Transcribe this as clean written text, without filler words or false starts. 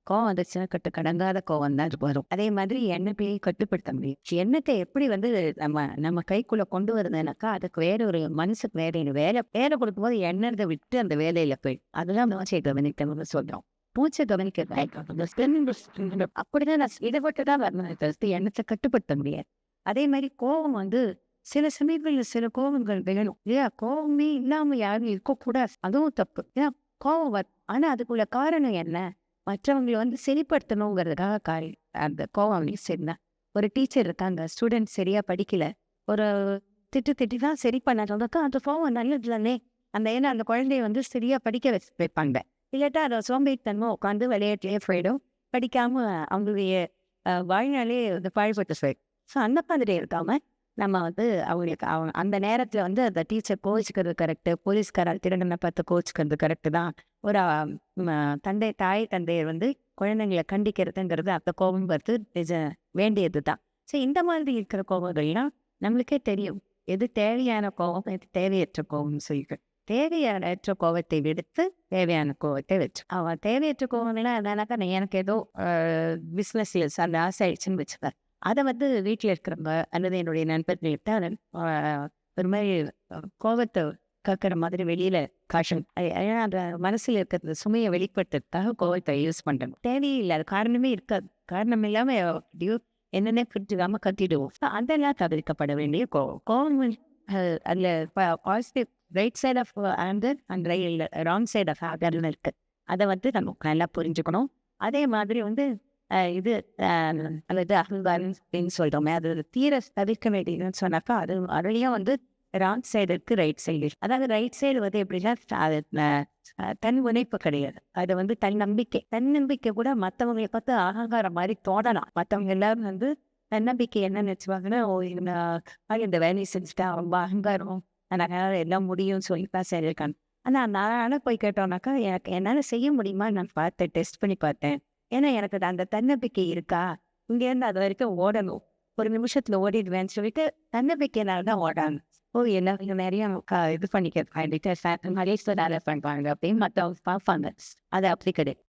கோவம் வந்துச்சுன்னா கட்டுக்கடங்காத கோவம் தான் வரும். அதே மாதிரி எண்ணத்தையும் கட்டுப்படுத்த முடியும். எண்ணத்தை எப்படி வந்து நம்ம நம்ம கைக்குள்ள கொண்டு வருதுனாக்கா, அதுக்கு வேற ஒரு மனசுக்கு வேலை கொடுக்கும்போது எண்ணறத விட்டு அந்த வேலையில போயிடும். அதெல்லாம் மூச்சை கவனிக்கணும்னு சொல்றோம். மூச்சை அப்படிதான் நான் ஈடுபட்டு தான் வரணுமே தவிர்த்து எண்ணத்தை கட்டுப்படுத்த முடியாது. அதே மாதிரி கோவம் வந்து சில சமயங்கள்ல சில கோவங்கள் வேணும். இல்லையா? கோவமே இல்லாம யாரும் இருக்கக்கூடாது. அதுவும் தப்பு. ஏன்னா கோவம் ஆனா அதுக்குள்ள காரணம் என்ன? மற்றவங்கள வந்து சரிப்படுத்தணுங்கிறதுக்காக அந்த கோவம் சரினா ஒரு டீச்சர் இருக்காங்க. ஸ்டூடெண்ட் சரியா படிக்கல. ஒரு திட்டி தான் சரி பண்ண சொன்னதுக்கு அந்த கோவம் நல்லது தானே! ஏன்னா அந்த குழந்தைய வந்து சரியா படிக்க வைப்பாங்க. இல்லாட்டா அத சோம்பேறித்தனமா உட்காந்து விளையாட்டுலயே போயிடும். படிக்காம அவங்களுடைய வாழ்நாளே வந்து பாழ்பட்டு போயிடும். ஸோ அந்த மாதிரி இருக்காம, நம்ம வந்து அவங்களுக்கு அந்த நேரத்தில வந்து அந்த டீச்சர் கோவிச்சுக்கிறது கரெக்ட்டு. போலீஸ்காரர் திருடன பார்த்து கோவிச்சுக்கிறது கரெக்ட்டு தான். ஒரு தாய் தந்தையர் வந்து குழந்தைங்கள கண்டிக்கிறதுங்கிறது அந்த கோபங்கிறது வேண்டியது தான். ஸோ இந்த மாதிரி இருக்கிற கோபங்கள்லாம் நம்மளுக்கே தெரியும். எது தேவையான கோபம், எது தேவையற்ற கோபம்னு சொல்லிட்டு. தேவையற்ற கோபத்தை விடுத்து தேவையான கோபத்தை வச்சு. தேவையற்ற கோபம்லாம் என்னன்னாக்கா, எனக்கு ஏதோ பிஸ்னஸ் அந்த ஆசை ஆயிடுச்சுன்னு வச்சுப்பேன். அத வந்து வீட்ல இருக்கிறவங்க அல்லது என்னுடைய நண்பர்கள்ட்ட ஒரு மாரி கோவத்த கக்குற மாதிரி வெளியில காட்டணும். ஏன்னா அந்த மனசுல இருக்கிற சுமைய வெளிப்படுத்துறதுக்காக கோவத்த யூஸ் பண்றோம். தேவையில்லாத காரணமே இருக்காது. காரணம் இல்லாம எப்படியோ என்னன்னே புரிஞ்சுக்காம கத்திடுவோம். அதெல்லாம் தவிர்க்கப்பட வேண்டிய கோவம். கோவம் அதுல positive right side of anger and wrong side of ஆங்கர்னு இருக்கு. அத வந்து நம்ம நல்லா புரிஞ்சுக்கணும். அதே மாதிரி வந்து இது அல்லது அகங்காரம் அப்படின்னு சொல்றோமே, அது தீர தவிர்க்க வேண்டியதுன்னு சொன்னாக்கா, அதுலயும் வந்து ராங் சைடு இருக்கு, ரைட் சைடு இருக்கு. அதாவது ரைட் சைடு வந்து எப்படின்னா, அது தன் முனைப்பு கிடையாது. அது வந்து தன்னம்பிக்கை. தன்னம்பிக்கை கூட மற்றவங்களை பார்த்து அகங்காரம் மாதிரி தோணலாம். மற்றவங்க எல்லாரும் வந்து தன்னம்பிக்கை என்ன நினைச்சுவாங்கன்னா, ஓ இந்த வேலையை செஞ்சுட்டா ரொம்ப அகங்காரம், அதனால எல்லாம் முடியும்னு சொல்லிட்டு தான் சரியிருக்காங்க. நானா போய் கேட்டோம்னாக்கா, என்னால செய்ய முடியுமா நான் பார்த்தேன், டெஸ்ட் பண்ணி பார்த்தேன். ஏன்னா எனக்கு அந்த தன்னம்பிக்கை இருக்கா? இங்கேருந்து அது வரைக்கும் ஓடணும். ஒரு நிமிஷத்துல ஓடிடுவேன்னு சொல்லிட்டு தன்னம்பிக்கையினால தான் ஓடாங்க. ஓ! எல்லாரும் நிறைய இது பண்ணிக்க நிறைய பண்றாங்க அப்படின்னு மத்தவங்க பார்ப்பாங்க. அது அப்படி கிடையாது.